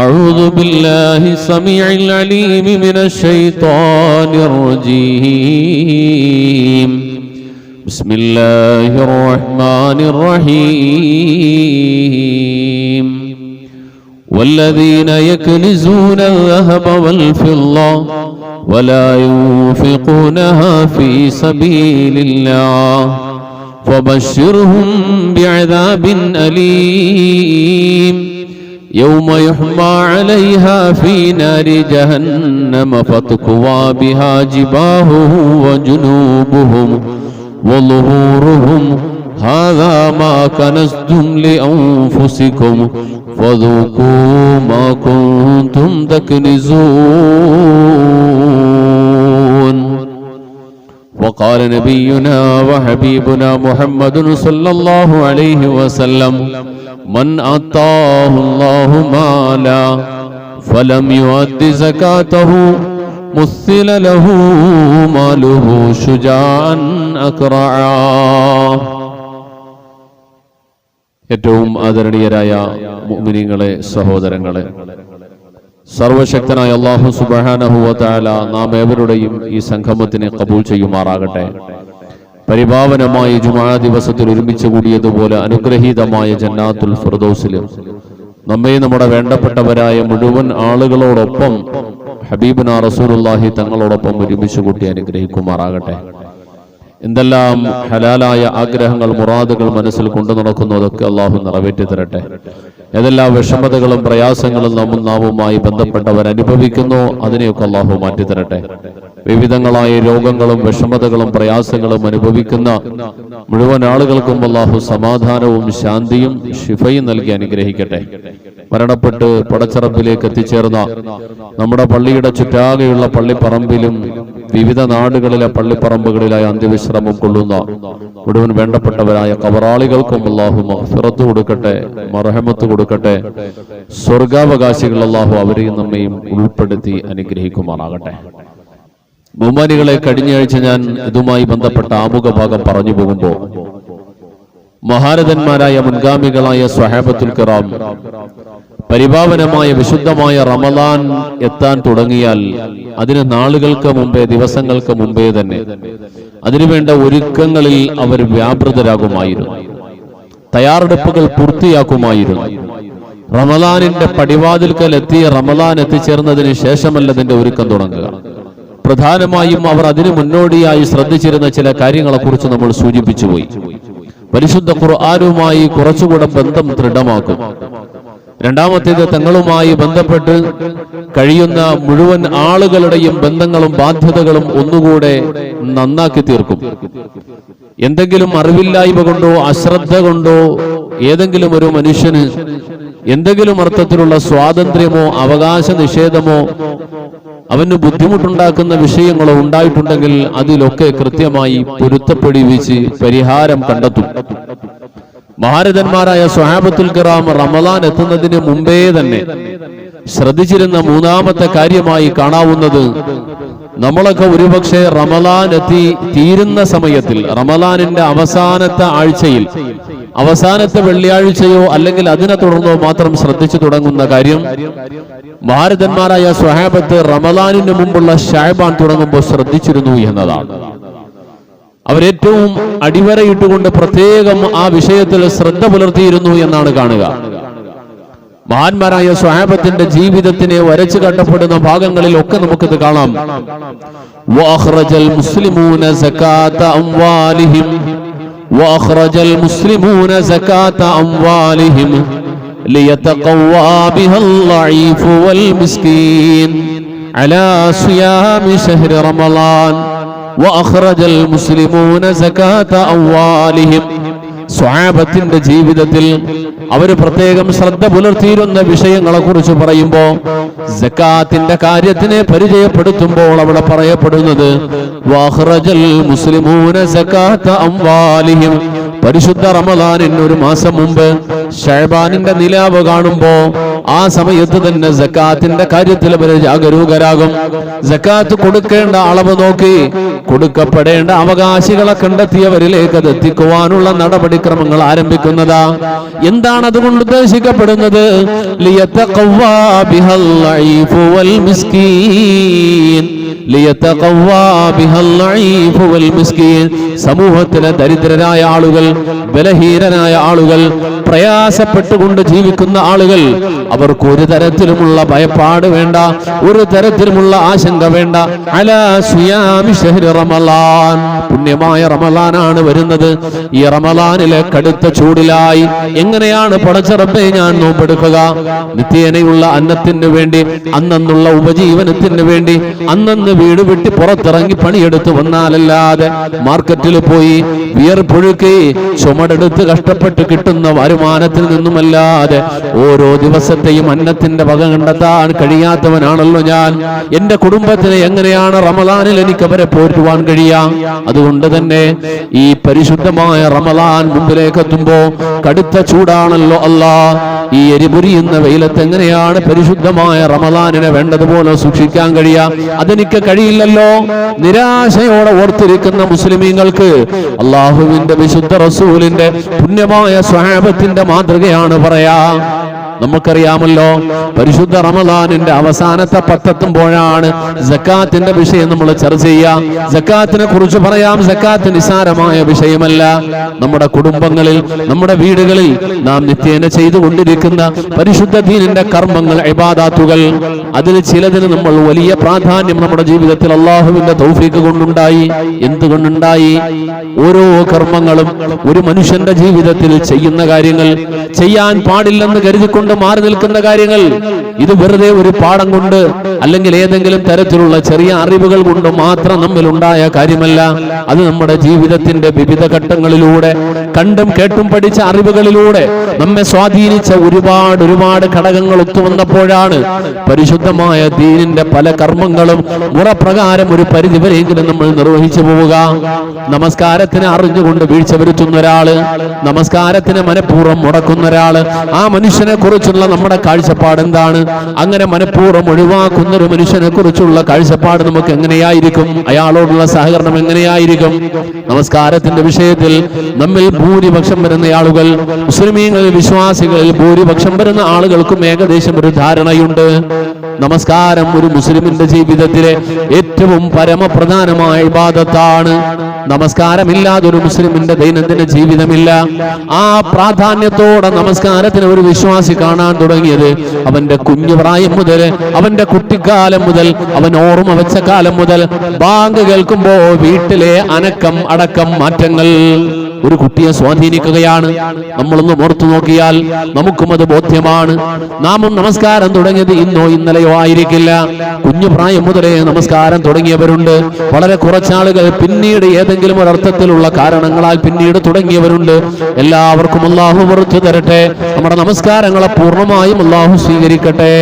أعوذ بالله السميع العليم من الشيطان الرجيم بسم الله الرحمن الرحيم والذين يكنزون الذهب والفضة ولا ينفقونها في سبيل الله فبشرهم بعذاب أليم يوم يحمى عليها في نار جهنم فتكوى بها جباههم وجنوبهم وظهورهم هذا ما كنزتم لأنفسكم فذوقوا ما كنتم تكنزون. وقال نبينا وحبيبنا محمد صلى الله عليه وسلم من آتاه الله مالا فلم يؤد زكاته مثل له ماله شجاعا أكرعا. ഏറ്റവും ആദരണീയരായ മുഅ്മിനീങ്ങളെ, സഹോദരങ്ങളെ, സർവശക്തനായ അല്ലാഹു സുബ്ഹാനഹു വ തആല നാം ഏവരുടെയും ഈ സംഗമത്തിനെ ഖബൂൽ ചെയ്യുമാറാകട്ടെ. പരിപാവനമായ ജുമുഅ ദിവസത്തിൽ ഒരുമിച്ച് കൂടിയതുപോലെ അനുഗ്രഹീതമായ ജന്നാത്തുൽ ഫിർദൗസിലും നമ്മെ നമ്മുടെ വേണ്ടപ്പെട്ടവരായ മുഴുവൻ ആളുകളോടൊപ്പം ഹബീബുനാ റസൂലുള്ളാഹി തങ്ങളോടൊപ്പം ഒരുമിച്ച് കൂട്ടി അനുഗ്രഹിക്കുമാറാകട്ടെ. എന്തെല്ലാം ഹലാലായ ആഗ്രഹങ്ങൾ, മുറാദുകൾ മനസ്സിൽ കൊണ്ടു നടക്കുന്നതൊക്കെ അള്ളാഹു നിറവേറ്റി തരട്ടെ. ഏതെല്ലാം വിഷമതകളും പ്രയാസങ്ങളും നാമുമായി ബന്ധപ്പെട്ടവർ അനുഭവിക്കുന്നു അതിനെയൊക്കെ അള്ളാഹു മാറ്റിത്തരട്ടെ. വിവിധങ്ങളായ രോഗങ്ങളും വിഷമതകളും പ്രയാസങ്ങളും അനുഭവിക്കുന്ന മുഴുവൻ ആളുകൾക്കും അള്ളാഹു സമാധാനവും ശാന്തിയും ശിഫയും നൽകി അനുഗ്രഹിക്കട്ടെ. മരണപ്പെട്ട് പടച്ചറപ്പിലേക്ക് എത്തിച്ചേർന്ന നമ്മുടെ പള്ളിയുടെ ചുറ്റാകെയുള്ള പള്ളിപ്പറമ്പിലും വിവിധ നാടുകളിലെ പള്ളിപ്പറമ്പുകളിലായി അന്ത്യവിശ്രമം കൊള്ളുന്ന മുഴുവൻ വേണ്ടപ്പെട്ടവരായ ഖബറാളികൾക്കും അല്ലാഹു മഗ്ഫിറത്ത് കൊടുക്കട്ടെ, മർഹമത്ത് കൊടുക്കട്ടെ. സ്വർഗാവകാശികൾ അല്ലാഹു അവരെയും നമ്മയും ഉൾപ്പെടുത്തി അനുഗ്രഹിക്കുമാറാകട്ടെ. ബഹുമാനികളെ, കഴിഞ്ഞ ആഴ്ച ഞാൻ ഇതുമായി ബന്ധപ്പെട്ട ആമുഖ ഭാഗം പറഞ്ഞു പോകുമ്പോൾ മഹാരഥന്മാരായ മുൻഗാമികളായ സ്വഹാബത്തുൽ കിറാം പരിപാവനമായ വിശുദ്ധമായ റമളാൻ എത്താൻ തുടങ്ങിയാൽ അതിന് നാളുകൾക്ക് മുമ്പേ, ദിവസങ്ങൾക്ക് മുമ്പേ തന്നെ അതിനുവേണ്ട ഒരുക്കങ്ങളിൽ അവർ വ്യാപൃതരാകുമായിരുന്നു, തയ്യാറെടുപ്പുകൾ പൂർത്തിയാക്കുമായിരുന്നു. റമളാനിന്റെ പടിവാതിൽക്കൽ എത്തിയ റമളാൻ എത്തിച്ചേർന്നതിന് ശേഷമല്ല അതിന്റെ ഒരുക്കം തുടങ്ങുക. പ്രധാനമായും അവർ അതിനു മുന്നോടിയായി ശ്രദ്ധിച്ചിരുന്ന ചില കാര്യങ്ങളെ കുറിച്ച് നമ്മൾ സൂചിപ്പിച്ചുപോയി. പരിശുദ്ധ ഖുർആനുമായി കുറച്ചുകൂടെ ബന്ധം ദൃഢമാക്കും. രണ്ടാമത്തേത്, തങ്ങളുമായി ബന്ധപ്പെട്ട് കഴിയുന്ന മുഴുവൻ ആളുകളുടെയും ബന്ധങ്ങളും ബാധ്യതകളും ഒന്നുകൂടെ നന്നാക്കി തീർക്കും. എന്തെങ്കിലും അറിവില്ലായ്മ കൊണ്ടോ അശ്രദ്ധ കൊണ്ടോ ഏതെങ്കിലും ഒരു മനുഷ്യന് എന്തെങ്കിലും അർത്ഥത്തിലുള്ള സ്വാതന്ത്ര്യമോ അവകാശ നിഷേധമോ അവന് ബുദ്ധിമുട്ടുണ്ടാക്കുന്ന വിഷയങ്ങളോ ഉണ്ടായിട്ടുണ്ടെങ്കിൽ അതിലൊക്കെ കൃത്യമായി പൊരുത്തപ്പെടുവിച്ച് പരിഹാരം കണ്ടെത്തും. മഹാരഥന്മാരായ സ്വഹാബത്തുൽ കിറാം റമളാൻ എത്തുന്നതിന് മുമ്പേ തന്നെ ശ്രദ്ധിച്ചിരുന്ന മൂന്നാമത്തെ കാര്യമായി കാണാവുന്നത്, നമ്മളൊക്കെ ഒരുപക്ഷെ റമളാൻ എത്തി തീരുന്ന സമയത്തിൽ, റമളാനിന്റെ അവസാനത്തെ ആഴ്ചയിൽ, അവസാനത്തെ വെള്ളിയാഴ്ചയോ അല്ലെങ്കിൽ അതിനെ തുടർന്നോ മാത്രം ശ്രദ്ധിച്ചു തുടങ്ങുന്ന കാര്യം, മഹാരഥന്മാരായ സ്വഹാബത്ത് റമളാനിന് മുമ്പുള്ള ശഅബാൻ തുടങ്ങുമ്പോൾ ശ്രദ്ധിച്ചിരുന്നു എന്നതാണ്. അവരേറ്റവും അടിവരയിട്ടുകൊണ്ട് പ്രത്യേകം ആ വിഷയത്തിൽ ശ്രദ്ധ പുലർത്തിയിരുന്നു എന്നാണ് കാണുക. മഹാന്മാരായ സ്വഹാബത്തിന്റെ ജീവിതത്തിനെ വരച്ചു കാട്ടപ്പെടുന്ന ഭാഗങ്ങളിൽ ഒക്കെ നമുക്കിത് കാണാം. വഅഖ്റജൽ മുസ്ലിമൂന സകാത അംവാലിഹിം വഅഖ്റജൽ മുസ്ലിമൂന സകാത അംവാലിഹിം ലിയതഖവ്വാ ബിഹൽ ളഈഫ് വൽ മിസ്കീൻ അലാ സിയാമി ശഹ്രി റമളാൻ വഅഖ്റജൽ മുസ്ലിമൂന സകാത അംവാലിഹിം. സ്വഹാബത്തിന്റെ ജീവിതത്തിൽ അവർ പ്രത്യേകം ശ്രദ്ധ പുലർത്തിയിരുന്ന വിഷയങ്ങളെ കുറിച്ച് പറയുമ്പോൾ, സകാത്തിന്റെ കാര്യത്തിനെ പരിചയപ്പെടുത്തുമ്പോൾ അവിടെ പറയപ്പെടുന്നത് വഅഖ്റജൽ മുസ്ലിമൂന സകാത അംവാലിഹിം, പരിശുദ്ധ റമദാനിന് ഒരു മാസം മുമ്പ് ശഅബാനിന്റെ നിലാവ് കാണുമ്പോ ആ സമയത്ത് തന്നെ സക്കാത്തിന്റെ കാര്യത്തിൽ അവർ ജാഗരൂകരാകും. സക്കാത്ത് കൊടുക്കേണ്ട അളവ് നോക്കി കൊടുക്കപ്പെടേണ്ട അവകാശികളെ കണ്ടെത്തിയവരിലേക്ക് അത് എത്തിക്കുവാനുള്ള നടപടിക്രമങ്ങൾ ആരംഭിക്കുന്നതാ. എന്താണ് അതുകൊണ്ട് ഉദ്ദേശിക്കപ്പെടുന്നത്? ലിയതഖവ്വാ ബിഹൽ ലഈഫു വൽ മിസ്കീൻ. ലിയതഖവ്വാ ബിഹൽ ലഈഫു വൽ മിസ്കീൻ. സമൂഹത്തിലെ ദരിദ്രരായ ആളുകൾ, ബലഹീനരായ ആളുകൾ, പ്രയാസപ്പെട്ടുകൊണ്ട് ജീവിക്കുന്ന ആളുകൾ, അവർക്ക് ഒരു തരത്തിലുമുള്ള ഭയപ്പാട് വേണ്ട, ഒരു തരത്തിലുമുള്ള ആശങ്ക വേണ്ട. അലാ സിയാമി ശഹ്രി റമളാൻ. പുണ്യമായ റമളാനാണ് വരുന്നത്. ഈ റമളാനിലെ കടുത്ത ചൂടിലായി എങ്ങനെയാണ് പടച്ച റബ്ബേ ഞാൻ നോമ്പെടുക്കുക? നിത്യേനയുള്ള അന്നത്തിന് വേണ്ടി, അന്നുള്ള ഉപജീവനത്തിന് വേണ്ടി അന്നന്ന് വീട് വിട്ട് പുറത്തിറങ്ങി പണിയെടുത്ത് വന്നാലല്ലാതെ, മാർക്കറ്റിൽ പോയി വിയർപ്പൊഴുക്കി ചുമടെടുത്ത് കഷ്ടപ്പെട്ട് കിട്ടുന്ന വരുമാനത്തിൽ നിന്നുമല്ലാതെ ഓരോ ദിവസത്തെയും അന്നത്തിന്റെ വക കണ്ടെത്താൻ കഴിയാത്തവനാണല്ലോ ഞാൻ. എന്റെ കുടുംബത്തിനെ എങ്ങനെയാണ് റമളാനിൽ എനിക്ക് അവരെ പോറ്റുവാൻ കഴിയാം? അതുകൊണ്ട് തന്നെ ഈ പരിശുദ്ധമായ റമളാൻ മുമ്പിലേക്ക് എത്തുമ്പോ കടുത്ത ചൂടാണല്ലോ അല്ലാ. ഈ എരിപുരിയുന്ന വെയിലത്ത് എങ്ങനെയാണ് പരിശുദ്ധമായ റമളാനിനെ വേണ്ടതുപോലെ സൂക്ഷിക്കാൻ കഴിയാം? അതെനിക്ക് കഴിയില്ലല്ലോ. നിരാശയോടെ ഓർത്തിരിക്കുന്ന മുസ്ലിമീങ്ങൾക്ക് അള്ളാഹുവിന്റെ വിശുദ്ധ റസൂലിന്റെ പുണ്യമായ സ്വഹാബത്തിന്റെ മാതൃകയാണ് പറയാ. നമുക്കറിയാമല്ലോ, പരിശുദ്ധ റമളാനിന്റെ അവസാനത്തെ പത്തെത്തുമ്പോഴാണ് സക്കാത്തിന്റെ വിഷയം നമ്മൾ ചർച്ച ചെയ്യാം. സക്കാത്തിനെ കുറിച്ച് പറയാം. സക്കാത്ത് നിസാരമായ വിഷയമല്ല. നമ്മുടെ കുടുംബങ്ങളിൽ, നമ്മുടെ വീടുകളിൽ നാം നിത്യേന ചെയ്തുകൊണ്ടിരിക്കുന്ന പരിശുദ്ധ ദീനിന്റെ കർമ്മങ്ങൾ, ഇബാദാത്തുകൾ, അതിൽ ചിലതിന് നമ്മൾ വലിയ പ്രാധാന്യം നമ്മുടെ ജീവിതത്തിൽ അള്ളാഹുവിന്റെ തൗഫീഖ് കൊണ്ടുണ്ടായി. എന്തുകൊണ്ടുണ്ടായി? ഓരോ കർമ്മങ്ങളും ഒരു മനുഷ്യന്റെ ജീവിതത്തിൽ ചെയ്യുന്ന കാര്യങ്ങൾ, ചെയ്യാൻ പാടില്ലെന്ന് കരുതിക്കൊണ്ട് മാറി നിൽക്കുന്ന കാര്യങ്ങൾ, ഇത് വെറുതെ ഒരു പാഠം കൊണ്ട് അല്ലെങ്കിൽ ഏതെങ്കിലും തരത്തിലുള്ള ചെറിയ അറിവുകൾ കൊണ്ട് മാത്രം നമ്മിൽ ഉണ്ടായ കാര്യമല്ല. അത് നമ്മുടെ ജീവിതത്തിന്റെ വിവിധ ഘട്ടങ്ങളിലൂടെ കണ്ടും കേട്ടും പഠിച്ച അറിവുകളിലൂടെ നമ്മെ സ്വാധീനിച്ച ഒരുപാട് ഘടകങ്ങൾ ഒത്തുവന്നപ്പോഴാണ് പരിശുദ്ധമായ ദീനിന്റെ പല കർമ്മങ്ങളും മുറപ്രകാരം ഒരു പരിധിവരെയെങ്കിലും നമ്മൾ നിർവഹിച്ചു പോവുക. നമസ്കാരത്തിന് അറിഞ്ഞുകൊണ്ട് വീഴ്ച വരുത്തുന്ന ഒരാള്, നമസ്കാരത്തിന് മനഃപൂർവ്വം മുടക്കുന്ന ഒരാള്, ആ മനുഷ്യനെ കുറിച്ചുള്ള നമ്മുടെ കാഴ്ചപ്പാട് എന്താണ്? അങ്ങനെ മനഃപൂർവ്വം ഒഴിവാക്കുന്ന ഒരു മനുഷ്യനെ കുറിച്ചുള്ള കാഴ്ചപ്പാട് നമുക്ക് എങ്ങനെയായിരിക്കും? അയാളോടുള്ള സഹകരണം എങ്ങനെയായിരിക്കും? നമസ്കാരത്തിന്റെ വിഷയത്തിൽ നമ്മിൽ ഭൂരിപക്ഷം വരുന്ന ആളുകൾ, മുസ്ലിമീങ്ങളിൽ, വിശ്വാസികളിൽ ഭൂരിപക്ഷം വരുന്ന ആളുകൾക്കും ഏകദേശം ഒരു ധാരണയുണ്ട്. നമസ്കാരം ഒരു മുസ്ലിമിന്റെ ജീവിതത്തിലെ ഏറ്റവും പരമപ്രധാനമായ ഇബാദത്താണ്. നമസ്കാരമില്ലാതെ ഒരു മുസ്ലിമിന്റെ ദൈനംദിന ജീവിതമില്ല. ആ പ്രാധാന്യത്തോടെ നമസ്കാരത്തിന് ഒരു വിശ്വാസി കാണാൻ തുടങ്ങിയത് അവന്റെ കുഞ്ഞു പ്രായം മുതൽ, അവന്റെ കുട്ടിക്കാലം മുതൽ, അവൻ ഓർമ്മ വെച്ച കാലം മുതൽ ബാങ്ക് കേൾക്കുമ്പോ വീട്ടിലെ അനക്കം അടക്കം മാറ്റങ്ങൾ ഒരു കുട്ടിയെ സ്വാധീനിക്കുകയാണ്. നമ്മളൊന്ന് ഓർത്തു നോക്കിയാൽ നമുക്കും അത് ബോധ്യമാണ്. നാമും നമസ്കാരം തുടങ്ങിയത് ഇന്നോ ഇന്നലെയോ ആയിരിക്കില്ല. കുഞ്ഞു പ്രായം മുതലേ നമസ്കാരം തുടങ്ങിയവരുണ്ട്. വളരെ കുറച്ചാളുകൾ പിന്നീട് ഏതെങ്കിലും ഒരർത്ഥത്തിലുള്ള കാരണങ്ങളാൽ പിന്നീട് തുടങ്ങിയവരുണ്ട്. എല്ലാവർക്കും അല്ലാഹു പുറത്തു തരട്ടെ. നമ്മുടെ നമസ്കാരങ്ങളെ പൂർണ്ണമായും അല്ലാഹു സ്വീകരിക്കട്ടെ.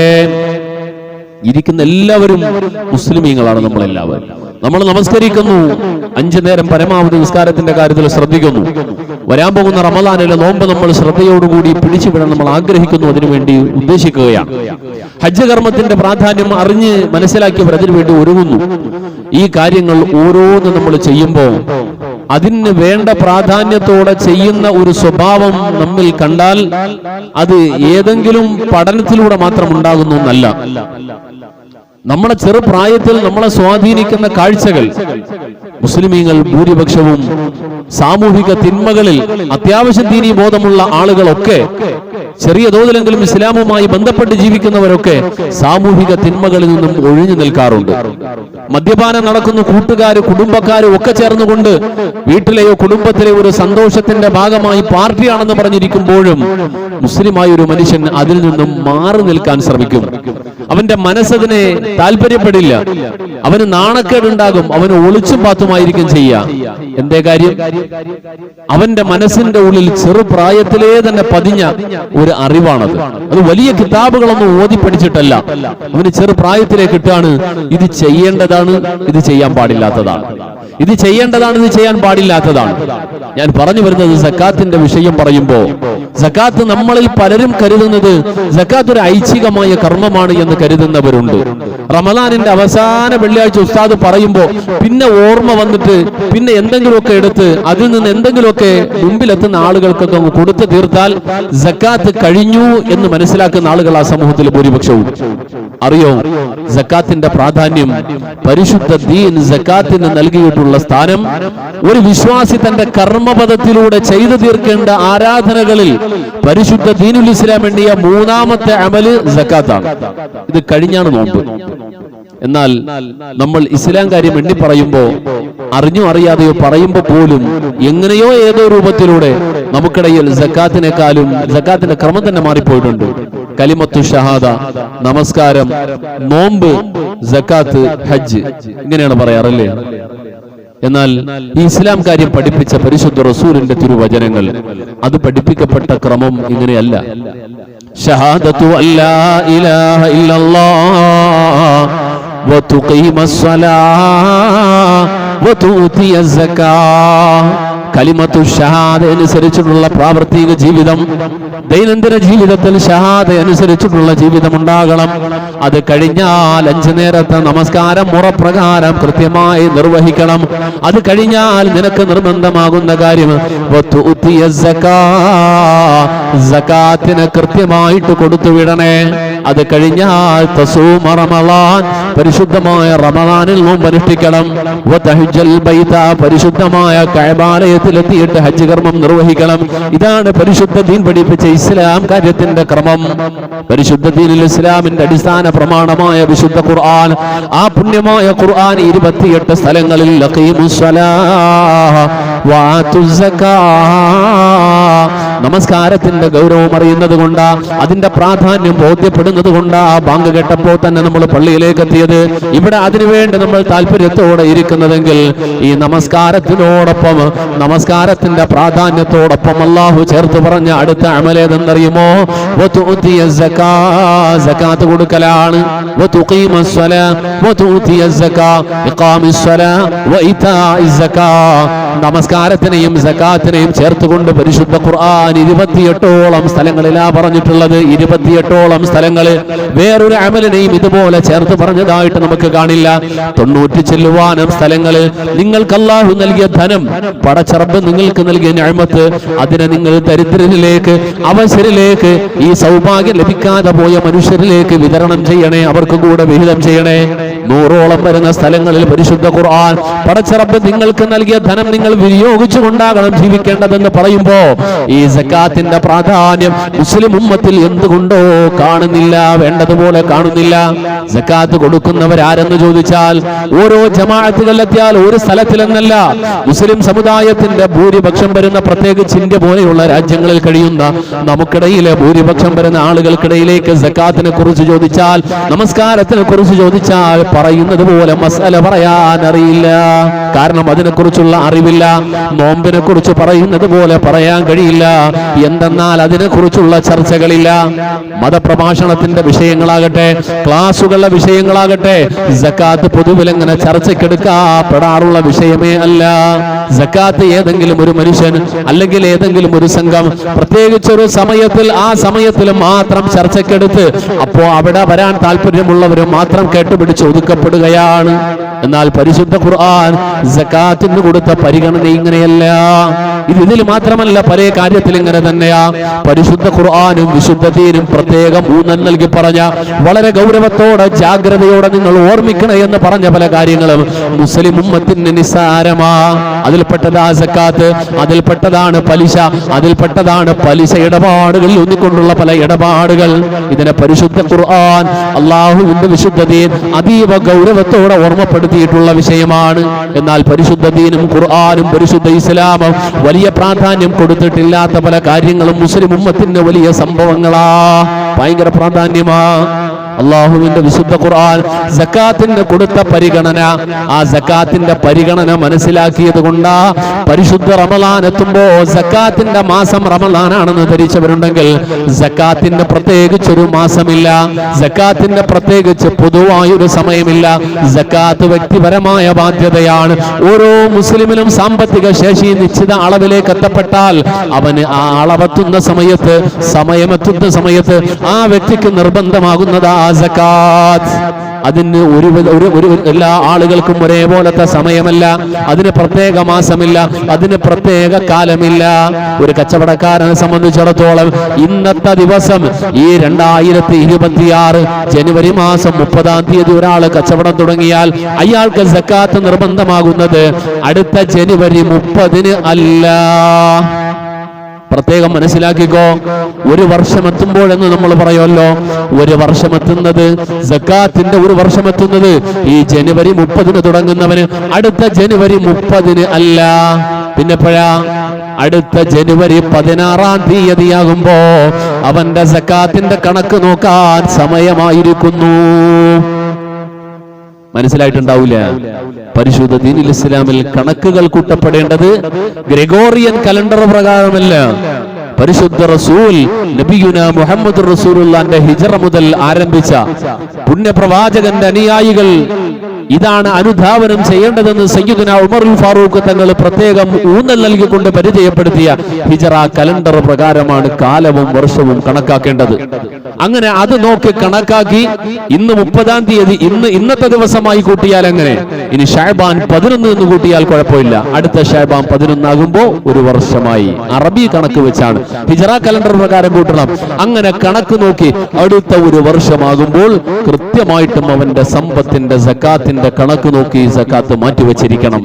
ഇരിക്കുന്ന എല്ലാവരും മുസ്ലിമീങ്ങളാണ്. നമ്മളെല്ലാവരും നമ്മൾ നമസ്കരിക്കുന്നു. 5 നേരം പരമാവധി നിസ്കാരത്തിന്റെ കാര്യത്തിൽ ശ്രദ്ധിക്കുന്നു. വരാൻ പോകുന്ന റമളാനിലെ നോമ്പ് നമ്മൾ ശ്രദ്ധയോടുകൂടി പിടിച്ചുവിടാൻ നമ്മൾ ആഗ്രഹിക്കുന്നു, അതിനുവേണ്ടി ഉദ്ദേശിക്കുകയാണ്. ഹജ്ജ് കർമ്മത്തിന്റെ പ്രാധാന്യം അറിഞ്ഞ് മനസ്സിലാക്കിയവർ അതിനുവേണ്ടി ഒരുങ്ങുന്നു. ഈ കാര്യങ്ങൾ ഓരോന്നും നമ്മൾ ചെയ്യുമ്പോൾ അതിന് വേണ്ട പ്രാധാന്യത്തോടെ ചെയ്യുന്ന ഒരു സ്വഭാവം നമ്മിൽ കണ്ടാൽ അത് ഏതെങ്കിലും പഠനത്തിലൂടെ മാത്രം ഉണ്ടാകുന്ന ഒന്നല്ല. നമ്മുടെ ചെറുപ്രായത്തിൽ നമ്മളെ സ്വാധീനിക്കുന്ന കാഴ്ചകൾ, മുസ്ലിമീങ്ങൾ ഭൂരിപക്ഷവും സാമൂഹിക തിന്മകളിൽ അത്യാവശ്യം ദീനീ ബോധമുള്ള ആളുകളൊക്കെ, ചെറിയ തോതിലെങ്കിലും ഇസ്ലാമുമായി ബന്ധപ്പെട്ട് ജീവിക്കുന്നവരൊക്കെ സാമൂഹിക തിന്മകളിൽ നിന്നും ഒഴിഞ്ഞു നിൽക്കാറുണ്ട്. മദ്യപാനം നടക്കുന്ന കൂട്ടുകാര്, കുടുംബക്കാരും ഒക്കെ ചേർന്നുകൊണ്ട് വീട്ടിലെയോ കുടുംബത്തിലെ ഒരു സന്തോഷത്തിന്റെ ഭാഗമായി പാർട്ടിയാണെന്ന് പറഞ്ഞിരിക്കുമ്പോഴും മുസ്ലിമായ ഒരു മനുഷ്യൻ അതിൽ നിന്നും മാറി നിൽക്കാൻ ശ്രമിക്കും. അവന്റെ മനസ്സതിനെ താല്പര്യപ്പെടില്ല, അവന് നാണക്കേടുണ്ടാകും, അവന് ഒളിച്ചും പാത്തുമായിരിക്കും ചെയ്യുക. എന്തേ കാര്യം? അവന്റെ മനസ്സിന്റെ ഉള്ളിൽ ചെറുപ്രായത്തിലേ തന്നെ പതിഞ്ഞ ഒരു അറിവാണത്. അത് വലിയ കിതാബുകളൊന്നും ഓതി പഠിച്ചിട്ടല്ല, അവന് ചെറുപ്രായത്തിലേ കിട്ടാണ് ഇത് ചെയ്യേണ്ടതാണ്, ഇത് ചെയ്യാൻ പാടില്ലാത്തതാണ്, ഇത് ചെയ്യേണ്ടതാണ്, ഇത് ചെയ്യാൻ പാടില്ലാത്തതാണ്. ഞാൻ പറഞ്ഞു വരുന്നത് സക്കാത്തിന്റെ വിഷയം പറയുമ്പോ, സക്കാത്ത് നമ്മളിൽ പലരും കരുതുന്നത് സക്കാത്ത് ഒരു ഐച്ഛികമായ കർമ്മമാണ് എന്ന് കരുതുന്നവരുണ്ട്. റമദാനിന്റെ അവസാന വെള്ളിയാഴ്ച ഉസ്താദ് പറയുമ്പോ പിന്നെ ഓർമ്മ വന്നിട്ട് പിന്നെ എന്തെങ്കിലുമൊക്കെ എടുത്ത് അതിൽ നിന്ന് എന്തെങ്കിലുമൊക്കെ മുമ്പിലെത്തുന്ന ആളുകൾക്കൊക്കെ കൊടുത്തു തീർത്താൽ സക്കാത്ത് കഴിഞ്ഞു എന്ന് മനസ്സിലാക്കുന്ന ആളുകൾ ആ സമൂഹത്തിൽ ഭൂരിപക്ഷവും. അറിയോ സക്കാത്തിന്റെ പ്രാധാന്യം? പരിശുദ്ധ ദീൻ സക്കാത്തിന് നൽകിയിട്ടുള്ള സ്ഥാനം, ഒരു വിശ്വാസി തന്റെ കർമ്മപദത്തിലൂടെ ചെയ്തു തീർക്കേണ്ട ആരാധനകളിൽ പരിശുദ്ധ ദീനുൽ ഇസ്ലാം എണ്ണിയ മൂന്നാമത്തെ അമല് സക്കാത്താണ്. ഇത് കഴിഞ്ഞാണ് നോമ്പ്. എന്നാൽ നമ്മൾ ഇസ്ലാം കാര്യം എണ്ണി പറയുമ്പോ, അറിഞ്ഞോ അറിയാതെയോ പറയുമ്പോ പോലും എങ്ങനെയോ ഏതോ രൂപത്തിലൂടെ നമുക്കിടയിൽ സക്കാത്തിനേക്കാളും സക്കാത്തിന്റെ ക്രമം തന്നെ മാറിപ്പോയിട്ടുണ്ട്. കലിമത്തു ഷഹാദ, നമസ്കാരം, നോമ്പ്, സക്കാത്ത്, ഹജ്ജ്, ഇങ്ങനെയാണ് പറയാറല്ലേ? എന്നാൽ ഈ ഇസ്ലാം കാര്യം പഠിപ്പിച്ച പരിശുദ്ധ റസൂലിന്റെ തിരുവചനങ്ങൾ, അത് പഠിപ്പിക്കപ്പെട്ട ക്രമം ഇങ്ങനെയല്ല. ഷഹാദത്തു അല്ലാ ഇലാഹ ഇല്ലല്ലാഹ് വതുഖീമസ് സ്വലാഹ് വതുതിയസ് സക്കാത്ത്. കലിമത്തു ഷഹാദ അനുസരിച്ചിട്ടുള്ള പ്രാവർത്തിക ജീവിതം, ദൈനംദിന ജീവിതത്തിൽ ഷഹാദ അനുസരിച്ചിട്ടുള്ള ജീവിതം ഉണ്ടാകണം. അത് കഴിഞ്ഞാൽ 5 നേരത്തെ നമസ്കാരം മുറപ്രകാരം കൃത്യമായി നിർവഹിക്കണം. അത് കഴിഞ്ഞാൽ നിനക്ക് നിർബന്ധമാകുന്ന കാര്യം സകാത്തിനെ കൃത്യമായിട്ട് കൊടുത്തുവിടണേ. അത് കഴിഞ്ഞാൽ തസൂമ റമളാൻ, പരിശുദ്ധമായ റമളാനിൽ നോമ്പ് അനുഷ്ഠിക്കണം. വതഹജ്ജൽ ബൈത, പരിശുദ്ധമായ കഅബാലയത്തിലെത്തിയിട്ട് ഹജ്ജ് കർമ്മം നിർവഹിക്കണം. ഇതാണ് പരിശുദ്ധ ദീൻ പഠിപ്പിച്ച ഇസ്ലാം കാര്യത്തിന്റെ ക്രമം. പരിശുദ്ധ ദീനുൽ ഇസ്ലാമിന്റെ അടിസ്ഥാന പ്രമാണമായ വിശുദ്ധ ഖുർആൻ, ആ പുണ്യമായ ഖുർആൻ 28 സ്ഥലങ്ങളിൽ അഖീമുസ് സ്വലാഹ വആതുസ് സക്കാത്ത്, നമസ്കാരത്തിന്റെ ഗൗരവം അറിയുന്നത് കൊണ്ടാ, അതിന്റെ പ്രാധാന്യം ബോധ്യപ്പെടുന്നത് കൊണ്ടാ ബാങ്ക് കേട്ടപ്പോൾ തന്നെ നമ്മൾ പള്ളിയിലേക്ക് എത്തിയത്. ഇവിടെ അതിനുവേണ്ടി നമ്മൾ താല്പര്യത്തോടെ ഇരിക്കുന്നതെങ്കിൽ ഈ നമസ്കാരത്തിനോടൊപ്പം, നമസ്കാരത്തിന്റെ പ്രാധാന്യത്തോടൊപ്പം അല്ലാഹു ചേർത്ത് പറഞ്ഞ അടുത്ത അമലേതെന്നറിയുമോ? സകാത്ത് കൊടുക്കലാണ്. നമസ്കാരത്തിനെയും സകാത്തിനെയും ചേർത്തുകൊണ്ട് പരിശുദ്ധ ഖുർആൻ 28ഓളം സ്ഥലങ്ങളിലാ പറഞ്ഞിട്ടുള്ളത്. 28ഓളം സ്ഥലങ്ങളിൽ വേറൊരു അമലിനെയും ഇതുപോലെ ചേർത്ത് പറഞ്ഞതായിട്ട് നമുക്ക് കാണില്ല. 90 ചെല്ലുവാനും സ്ഥലങ്ങളിൽ നിങ്ങൾക്ക് അല്ലാഹു നൽകിയ ധനം, പടച്ചറബ് നിങ്ങൾക്ക് നൽകിയ നിഅമത്ത്, അതിനെ നിങ്ങൾ ദരിദ്രരിലേക്ക്, അവശരിലേക്ക്, ഈ സൗഭാഗ്യം ലഭിക്കാതെ പോയ മനുഷ്യരിലേക്ക് വിതരണം ചെയ്യണേ, അവർക്ക് കൂടെ വിഹിതം ചെയ്യണേ. 100ഓളം വരുന്ന സ്ഥലങ്ങളിൽ പരിശുദ്ധ ഖുർആൻ പടച്ചറബ് നിങ്ങൾക്ക് നൽകിയ ധനം നിങ്ങൾ വിനിയോഗിച്ചു കൊണ്ടാകണം ജീവിക്കേണ്ടതെന്ന് പറയുമ്പോ ഈ സക്കാത്തിന്റെ പ്രാധാന്യം മുസ്ലിം ഉമ്മത്തിൽ എന്തുകൊണ്ടോ കാണുന്നില്ല, വേണ്ടതുപോലെ കാണുന്നില്ല. സക്കാത്ത് കൊടുക്കുന്നവരാരെന്ന് ചോദിച്ചാൽ ഓരോ ജമാഅത്തുകളിലെത്തിയാൽ ഒരു സ്ഥലത്തിലെന്നല്ല, മുസ്ലിം സമുദായത്തിന്റെ ഭൂരിപക്ഷം വരുന്ന, പ്രത്യേകിച്ച് ഇന്ത്യ പോലെയുള്ള രാജ്യങ്ങളിൽ കഴിയുന്ന നമുക്കിടയിലെ ഭൂരിപക്ഷം വരുന്ന ആളുകൾക്കിടയിലേക്ക് സക്കാത്തിനെ കുറിച്ച് ചോദിച്ചാൽ, നമസ്കാരത്തിനെ കുറിച്ച് ചോദിച്ചാൽ പറയുന്നത് പോലെ മസല പറയാൻ അറിയില്ല. കാരണം അതിനെക്കുറിച്ചുള്ള അറിവില്ല. നോമ്പിനെ കുറിച്ച് പറയുന്നത് പോലെ പറയാൻ കഴിയില്ല. എന്തെന്നാൽ അതിനെക്കുറിച്ചുള്ള ചർച്ചകളില്ല. മതപ്രഭാഷണത്തിന്റെ വിഷയങ്ങളാകട്ടെ, ക്ലാസുകളുടെ വിഷയങ്ങളാകട്ടെ, സക്കാത്ത് പൊതുവിൽ എങ്ങനെ ചർച്ചയ്ക്കെടുക്കപ്പെടാറുള്ള വിഷയമേ അല്ല. സക്കാത്ത് ഏതെങ്കിലും ഒരു മനുഷ്യൻ അല്ലെങ്കിൽ ഏതെങ്കിലും ഒരു സംഘം പ്രത്യേകിച്ച് ഒരു സമയത്തിൽ, ആ സമയത്തിൽ മാത്രം ചർച്ചയ്ക്കെടുത്ത് അപ്പോൾ അവിടെ വരാൻ താല്പര്യമുള്ളവരും മാത്രം കേട്ടുപിടിച്ച് ഒതുക്കപ്പെടുകയാണ്. എന്നാൽ പരിശുദ്ധ ഖുർആൻ സക്കാത്തിന് കൊടുത്ത പരിഗണന ഇങ്ങനെയല്ല. ഇതിൽ മാത്രമല്ല, പല കാര്യത്തിൽ ഇങ്ങനെ തന്നെയാ. പരിശുദ്ധ ഖുർആനും വിശുദ്ധ ദീനും പ്രത്യേകം ഊന്നൽ നൽകി പറഞ്ഞ, വളരെ ഗൗരവത്തോടെ ജാഗ്രതയോടെ നിങ്ങൾ ഓർമ്മിക്കണേ എന്ന് പറഞ്ഞ പല കാര്യങ്ങളും മുസ്ലിം ഉമ്മത്തിന് നിസ്സാരമാ. അതിൽപ്പെട്ടതാ സക്കാത്ത്, അതിൽപ്പെട്ടതാണ് പലിശ, അതിൽപ്പെട്ടതാണ് പലിശ ഇടപാടുകളിൽ ഊന്നിക്കൊണ്ടുള്ള പല ഇടപാടുകൾ. ഇതിനെ പരിശുദ്ധ ഖുർആൻ, അല്ലാഹുവിന്റെ വിശുദ്ധ ദീൻ അതീവ ഗൗരവത്തോടെ ഓർമ്മപ്പെടുത്തിയിട്ടുള്ള വിഷയമാണ്. എന്നാൽ പരിശുദ്ധ ദീനും ഖുർആനും പരിശുദ്ധ ഇസ്ലാമും വലിയ പ്രാധാന്യം കൊടുത്തിട്ടില്ലാത്ത പല കാര്യങ്ങളും മുസ്ലിം ഉമ്മത്തിന്റെ വലിയ സംഭവങ്ങളാ, ഭയങ്കര പ്രാധാന്യമാ. അള്ളാഹുവിന്റെ വിശുദ്ധ ഖുർആൻ സക്കാത്തിന് കൊടുത്ത പരിഗണന, ആ സക്കാത്തിന്റെ പരിഗണന മനസ്സിലാക്കിയത് കൊണ്ടാ പരിശുദ്ധ റമളാൻ എത്തുമ്പോ സക്കാത്തിന്റെ മാസം റമളാനാണെന്ന് ധരിച്ചവരുണ്ടെങ്കിൽ സക്കാത്തിന്റെ പ്രത്യേകിച്ചൊരു മാസമില്ല, സക്കാത്തിന്റെ പ്രത്യേകിച്ച് പൊതുവായൊരു സമയമില്ല. സക്കാത്ത് വ്യക്തിപരമായ ബാധ്യതയാണ്. ഓരോ മുസ്ലിമിനും സാമ്പത്തിക ശേഷി നിശ്ചിത അളവിലേക്ക് എത്തപ്പെട്ടാൽ അവന് ആ അളവെത്തുന്ന സമയത്ത്, സമയമെത്തുന്ന സമയത്ത് ആ വ്യക്തിക്ക് നിർബന്ധമാകുന്നത് ആ സക്കാത്ത്. അതിന് ഒരു എല്ലാ ആളുകൾക്കും ഒരേപോലത്തെ സമയമല്ല, അതിന് പ്രത്യേക മാസമില്ല, അതിന് പ്രത്യേക കാലമില്ല. ഒരു കച്ചവടക്കാരനെ സംബന്ധിച്ചിടത്തോളം ഇന്നത്തെ ദിവസം ഈ 2026 ജനുവരി മാസം 30-ാം തീയതി ഒരാൾ കച്ചവടം തുടങ്ങിയാൽ അയാൾക്ക് സക്കാത്ത് നിർബന്ധമാകുന്നത് അടുത്ത ജനുവരി 30-ന് അല്ല. പ്രത്യേകം മനസ്സിലാക്കിക്കോ. ഒരു വർഷം എത്തുമ്പോഴെന്ന് നമ്മൾ പറയുമല്ലോ, ഒരു വർഷം എത്തുന്നത്, സക്കാത്തിന്റെ ഒരു വർഷം എത്തുന്നത് ഈ ജനുവരി 30-ന് തുടങ്ങുന്നവന് അടുത്ത ജനുവരി 30-ന് അല്ല. പിന്നെപ്പോഴാ? അടുത്ത ജനുവരി 16-ാം തീയതിയാകുമ്പോ അവന്റെ സക്കാത്തിന്റെ കണക്ക് നോക്കാൻ സമയമായിരിക്കുന്നു. മനസ്സിലായിട്ടുണ്ടാവില്ല. പരിശുദ്ധ ദീനുൽ ഇസ്ലാമിൽ കണക്കുകൾ കൂട്ടപ്പെടേണ്ടത് ഗ്രെഗോറിയൻ കലണ്ടർ പ്രകാരമല്ല. പരിശുദ്ധ റസൂൽ നബിയുന മുഹമ്മദ് റസൂലുള്ളാഹിന്റെ ഹിജ്റ മുതൽ ആരംഭിച്ച പുണ്യപ്രവാചകന്റെ അനുയായികൾ ഇതാണ് അനുധാവനം ചെയ്യേണ്ടതെന്ന് സയ്യിദുന ഉമറുൽ ഫാറൂഖ് തങ്ങൾ പ്രത്യേകം ഊന്നൽ നൽകിക്കൊണ്ട് പരിചയപ്പെടുത്തിയ ഹിജ്റ കലണ്ടർ പ്രകാരമാണ് കാലവും വർഷവും കണക്കാക്കേണ്ടത്. അങ്ങനെ അത് നോക്കി കണക്കാക്കി ഇന്ന് 30-ാം തീയതി ഇന്നത്തെ ദിവസമായി കൂട്ടിയാൽ എങ്ങനെ? ഇനി ഷഅബാൻ 11 എന്ന് കൂട്ടിയാൽ കുഴപ്പമില്ല. അടുത്ത ഷഅബാൻ 11 ആകുമ്പോ ഒരു വർഷമായി. അറബി കണക്ക് വെച്ചാണ്, ഹിജ്റ കലണ്ടർ പ്രകാരം കൂട്ടണം. അങ്ങനെ കണക്ക് നോക്കി അടുത്ത ഒരു വർഷമാകുമ്പോൾ കൃത്യമായിട്ടും അവന്റെ സമ്പത്തിന്റെ സക്കാത്തിന്റെ കണക്ക് നോക്കി സക്കാത്ത് മാറ്റിവെച്ചിരിക്കണം.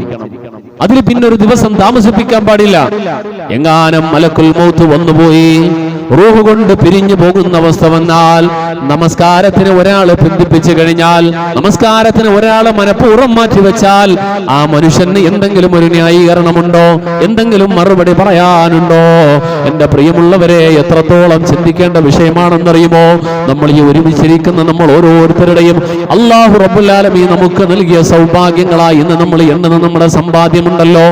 അതിൽ പിന്നെ ഒരു ദിവസം താമസിപ്പിക്കാൻ പാടില്ല. എങ്ങാനും മലക്കുൽ മൗത്ത് വന്നുപോയി റൂഹ് കൊണ്ട് പിരിഞ്ഞു പോകുന്ന അവസ്ഥ വന്നാൽ, നമസ്കാരത്തിന് ഒരാള് ബന്ധിപ്പിച്ചു കഴിഞ്ഞാൽ, നമസ്കാരത്തിന് ഒരാളെ മനഃപൂർവ്വം മാറ്റിവെച്ചാൽ ആ മനുഷ്യന് എന്തെങ്കിലും ഒരു ന്യായീകരണമുണ്ടോ? എന്തെങ്കിലും മറുപടി പറയാനുണ്ടോ? എന്റെ പ്രിയമുള്ളവരെ, എത്രത്തോളം ചിന്തിക്കേണ്ട വിഷയമാണെന്നറിയുമോ? നമ്മൾ ഈ ഒരുമിച്ചിരിക്കുന്ന നമ്മൾ ഓരോരുത്തരുടെയും അല്ലാഹു റബ്ബുൽ ആലമീൻ നമുക്ക് നൽകിയ സൗഭാഗ്യങ്ങളായി ഇന്ന് നമ്മൾ എണ്ണുന്ന നമ്മുടെ സമ്പാദ്യമുണ്ടല്ലോ.